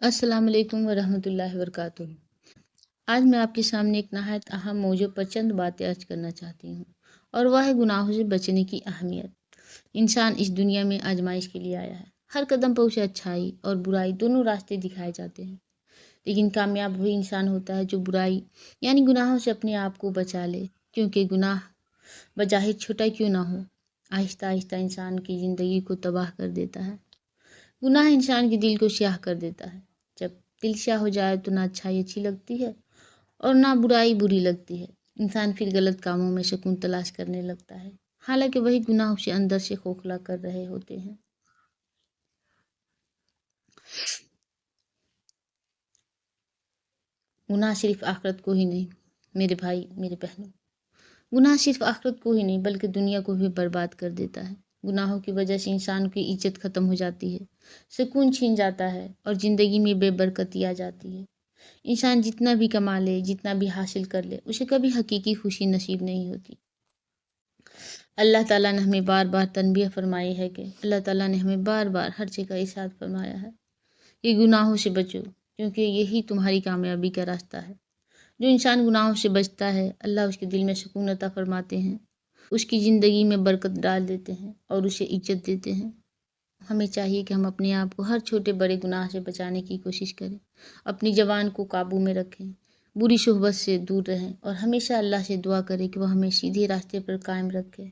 अस्सलाम वालेकुम वरहमतुल्लाहि वबरकातुहू। आज मैं आपके सामने एक नहायत अहम मौजू पर चंद बातें अर्ज करना चाहती हूँ और वह है गुनाहों से बचने की अहमियत। इंसान इस दुनिया में आजमाइश के लिए आया है। हर कदम पर उसे अच्छाई और बुराई दोनों रास्ते दिखाए जाते हैं, लेकिन कामयाब वही इंसान होता है जो बुराई यानी गुनाहों से अपने आप को बचा ले, क्योंकि गुनाह बजाहिर छोटा क्यों ना हो, आहिस्ता आहिस्ता इंसान की ज़िंदगी को तबाह कर देता है। गुनाह इंसान के दिल को स्याह कर देता है। जब दिल स्याह हो जाए तो ना अच्छाई अच्छी लगती है और ना बुराई बुरी लगती है। इंसान फिर गलत कामों में सुकून तलाश करने लगता है, हालांकि वही गुनाह उसे अंदर से खोखला कर रहे होते हैं। गुनाह सिर्फ आखिरत को ही नहीं, मेरे भाई मेरे बहनों, गुनाह सिर्फ आखिरत को ही नहीं बल्कि दुनिया को भी बर्बाद कर देता है। गुनाहों की वजह से इंसान की इज्जत खत्म हो जाती है, सुकून छीन जाता है और ज़िंदगी में बेबरकती आ जाती है। इंसान जितना भी कमा ले, जितना भी हासिल कर ले, उसे कभी हकीकी खुशी नसीब नहीं होती। अल्लाह ताला ने हमें बार बार तनबीह फरमाई है कि अल्लाह ताला ने हमें बार बार हर जगह इरशाद फरमाया है कि गुनाहों से बचो, क्योंकि यही तुम्हारी कामयाबी का रास्ता है। जो इंसान गुनाहों से बचता है, अल्लाह उसके दिल में सुकून अता फरमाते हैं, उसकी ज़िंदगी में बरकत डाल देते हैं और उसे इज्जत देते हैं। हमें चाहिए कि हम अपने आप को हर छोटे बड़े गुनाह से बचाने की कोशिश करें, अपनी ज़बान को काबू में रखें, बुरी सोहबत से दूर रहें और हमेशा अल्लाह से दुआ करें कि वह हमें सीधे रास्ते पर कायम रखे।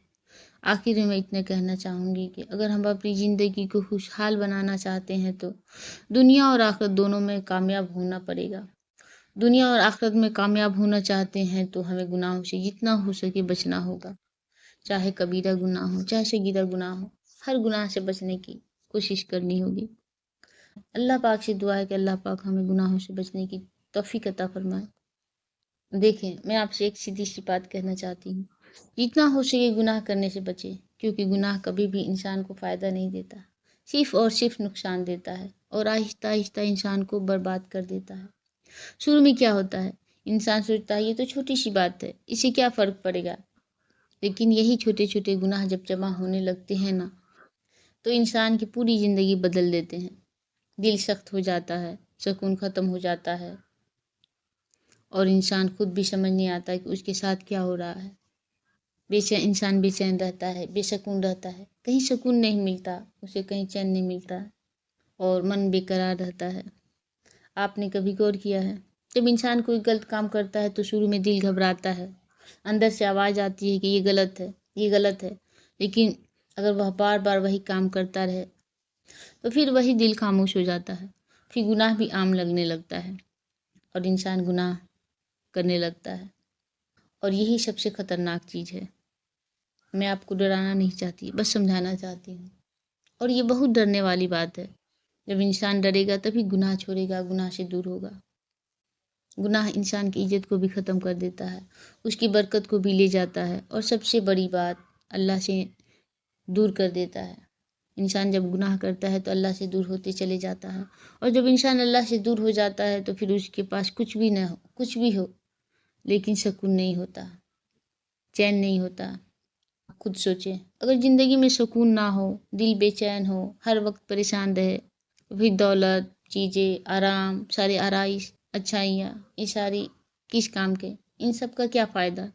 आखिर में मैं इतना कहना चाहूँगी कि अगर हम अपनी ज़िंदगी को खुशहाल बनाना चाहते हैं तो दुनिया और आखिरत दोनों में कामयाब होना पड़ेगा। दुनिया और आखिरत में कामयाब होना चाहते हैं तो हमें गुनाहों से जितना हो सके बचना होगा, चाहे कबीरा गुनाह हो, चाहे सगीरा गुनाह हो, हर गुनाह से बचने की कोशिश करनी होगी। अल्लाह पाक से दुआ है कि अल्लाह पाक हमें गुनाहों से बचने की तौफीक अता फरमाए। देखें, मैं आपसे एक सीधी सी बात कहना चाहती हूँ, जितना हो सके गुनाह करने से बचें, क्योंकि गुनाह कभी भी इंसान को फ़ायदा नहीं देता, सिर्फ और सिर्फ नुकसान देता है और आहिस्ता आहिस्ता इंसान को बर्बाद कर देता है। शुरू में क्या होता है, इंसान सोचता है ये तो छोटी सी बात है, इससे क्या फ़र्क पड़ेगा, लेकिन यही छोटे छोटे गुनाह जब जमा होने लगते हैं ना, तो इंसान की पूरी ज़िंदगी बदल देते हैं। दिल सख्त हो जाता है, सुकून ख़त्म हो जाता है और इंसान खुद भी समझ नहीं आता कि उसके साथ क्या हो रहा है। इंसान बेचैन रहता है, बेसकून रहता है, कहीं सुकून नहीं मिलता उसे, कहीं चैन नहीं मिलता और मन बेकरार रहता है। आपने कभी गौर किया है, जब इंसान कोई गलत काम करता है तो शुरू में दिल घबराता है, अंदर से आवाज़ आती है कि ये गलत है, ये गलत है, लेकिन अगर वह बार बार वही काम करता रहे तो फिर वही दिल खामोश हो जाता है, फिर गुनाह भी आम लगने लगता है और इंसान गुनाह करने लगता है। और यही सबसे ख़तरनाक चीज़ है। मैं आपको डराना नहीं चाहती, बस समझाना चाहती हूँ। और ये बहुत डरने वाली बात है। जब इंसान डरेगा तभी गुनाह छोड़ेगा, गुनाह से दूर होगा। गुनाह इंसान की इज्जत को भी ख़त्म कर देता है, उसकी बरकत को भी ले जाता है और सबसे बड़ी बात, अल्लाह से दूर कर देता है। इंसान जब गुनाह करता है तो अल्लाह से दूर होते चले जाता है और जब इंसान अल्लाह से दूर हो जाता है तो फिर उसके पास कुछ भी ना हो, कुछ भी हो, लेकिन सुकून नहीं होता, चैन नहीं होता। खुद सोचें, अगर ज़िंदगी में सुकून ना हो, दिल बेचैन हो, हर वक्त परेशान रहे, तो फिर दौलत, चीज़ें, आराम, सारे आराइश, अच्छाइयाँ, ये सारी किस काम के, इन सब का क्या फ़ायदा।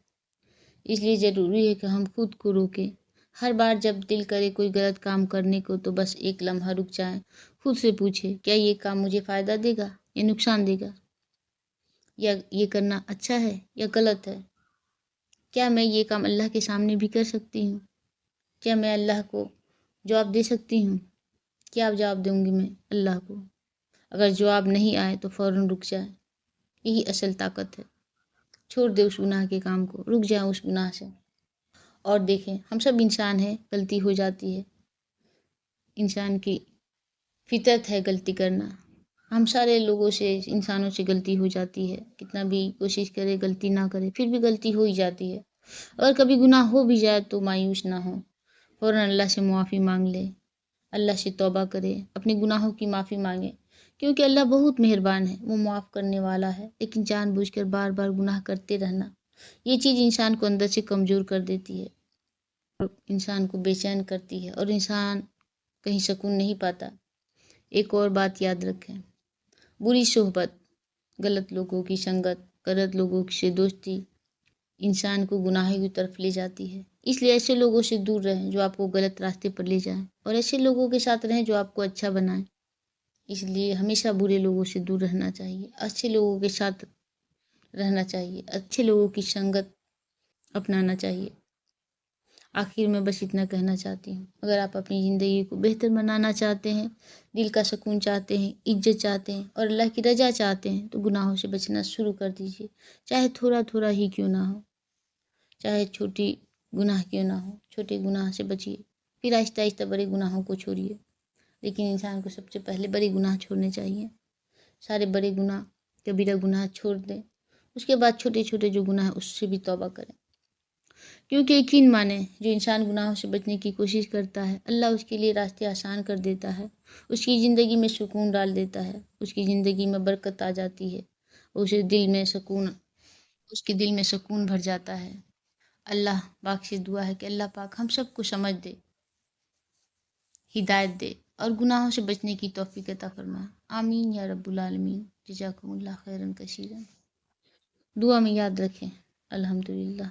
इसलिए ज़रूरी है कि हम खुद को रोकें। हर बार जब दिल करे कोई गलत काम करने को तो बस एक लम्हा रुक जाएं, खुद से पूछे क्या ये काम मुझे फ़ायदा देगा या नुकसान देगा, या ये करना अच्छा है या गलत है। क्या मैं ये काम अल्लाह के सामने भी कर सकती हूँ, क्या मैं अल्लाह को जवाब दे सकती हूँ, क्या जवाब दूँगी मैं अल्लाह को। अगर जवाब नहीं आए तो फ़ौरन रुक जाए, यही असल ताकत है। छोड़ दे उस गुनाह के काम को, रुक जाए उस गुनाह से। और देखें, हम सब इंसान हैं, गलती हो जाती है, इंसान की फितरत है गलती करना। हम सारे लोगों से, इंसानों से गलती हो जाती है, कितना भी कोशिश करे गलती ना करे फिर भी गलती हो ही जाती है। अगर कभी गुनाह हो भी जाए तो मायूस ना हो, फ़ौरन अल्लाह से मुआफ़ी मांग ले, अल्लाह से तौबा करे, अपने गुनाहों की माफ़ी मांगे, क्योंकि अल्लाह बहुत मेहरबान है, वो माफ़ करने वाला है। लेकिन जानबूझकर बार बार गुनाह करते रहना, ये चीज़ इंसान को अंदर से कमज़ोर कर देती है, इंसान को बेचैन करती है और इंसान कहीं सुकून नहीं पाता। एक और बात याद रखें, बुरी सोहबत, गलत लोगों की संगत, गलत लोगों से दोस्ती इंसान को गुनाह की तरफ ले जाती है। इसलिए ऐसे लोगों से दूर रहें जो आपको गलत रास्ते पर ले जाएं, और ऐसे लोगों के साथ रहें जो आपको अच्छा बनाएं। इसलिए हमेशा बुरे लोगों से दूर रहना चाहिए, अच्छे लोगों के साथ रहना चाहिए, अच्छे लोगों की संगत अपनाना चाहिए। आखिर में बस इतना कहना चाहती हूँ, अगर आप अपनी ज़िंदगी को बेहतर बनाना चाहते हैं, दिल का सुकून चाहते हैं, इज्जत चाहते हैं और अल्लाह की रज़ा चाहते हैं, तो गुनाहों से बचना शुरू कर दीजिए। चाहे थोड़ा थोड़ा ही क्यों ना हो, चाहे छोटी गुनाह क्यों ना हो, छोटे गुनाह से बचिए, फिर आहिस्ता आहिस्ता बड़े गुनाहों को छोड़िए। लेकिन इंसान को सबसे पहले बड़े गुनाह छोड़ने चाहिए। सारे बड़े गुनाह, कबीरा गुनाह छोड़ दें, उसके बाद छोटे छोटे जो गुनाह है उससे भी तौबा करें। क्योंकि यकीन माने, जो इंसान गुनाहों से बचने की कोशिश करता है, अल्लाह उसके लिए रास्ते आसान कर देता है, उसकी ज़िंदगी में सुकून डाल देता है, उसकी ज़िंदगी में बरकत आ जाती है, उसके दिल में सुकून भर जाता है। अल्लाह पाक से दुआ है कि अल्लाह पाक हम सबको समझ दे, हिदायत दे और गुनाहों से बचने की तौफीक अता फरमाए। आमीन या रब्बुल आलमीन। जज़ाकुमुल्लाह खैरन कसीरन। दुआ में याद रखें। अल्हम्दुलिल्लाह।